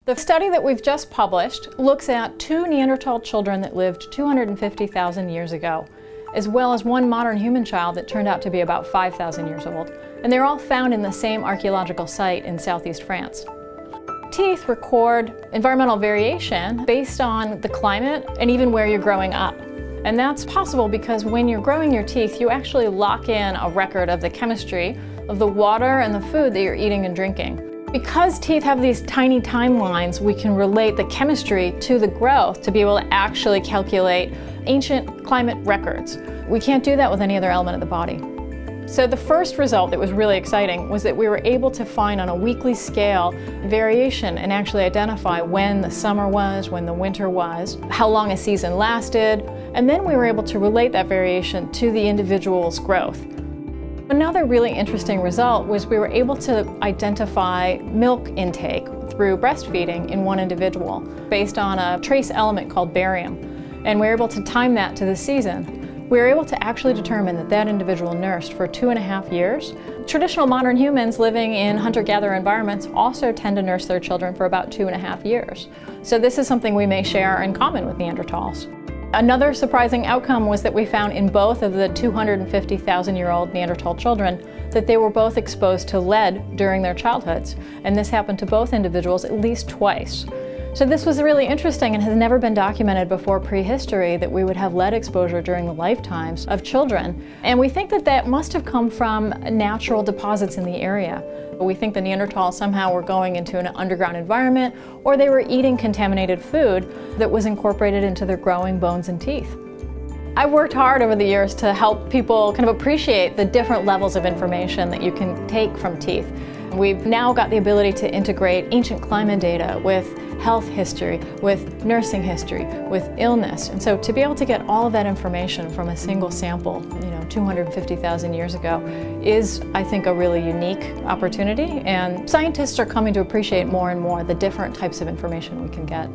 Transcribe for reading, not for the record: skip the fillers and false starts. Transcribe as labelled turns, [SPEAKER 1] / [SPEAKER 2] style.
[SPEAKER 1] The study that we've just published looks at 2 Neanderthal children that lived 250,000 years ago, as well as 1 modern human child that turned out to be about 5,000 years old. And they're all found in the same archaeological site in southeast France. Teeth record environmental variation based on the climate and even where you're growing up. And that's possible because when you're growing your teeth, you actually lock in a record of the chemistry of the water and the food that you're eating and drinking. Because teeth have these tiny timelines, we can relate the chemistry to the growth to be able to actually calculate ancient climate records. We can't do that with any other element of the body. So the first result that was really exciting was that we were able to find on a weekly scale variation and actually identify when the summer was, when the winter was, how long a season lasted, and then we were able to relate that variation to the individual's growth. Another really interesting result was we were able to identify milk intake through breastfeeding in one individual based on a trace element called barium, and we were able to time that to the season. We were able to actually determine that that individual nursed for 2.5 years. Traditional modern humans living in hunter-gatherer environments also tend to nurse their children for about 2.5 years. So this is something we may share in common with Neanderthals. Another surprising outcome was that we found in both of the 250,000-year-old Neanderthal children that they were both exposed to lead during their childhoods, and this happened to both individuals at least twice. So this was really interesting and has never been documented before prehistory that we would have lead exposure during the lifetimes of children. And we think that that must have come from natural deposits in the area. We think the Neanderthals somehow were going into an underground environment, or they were eating contaminated food that was incorporated into their growing bones and teeth. I've worked hard over the years to help people kind of appreciate the different levels of information that you can take from teeth. We've now got the ability to integrate ancient climate data with health history, with nursing history, with illness. And so to be able to get all of that information from a single sample, 250,000 years ago, is, I think, a really unique opportunity. And scientists are coming to appreciate more and more the different types of information we can get.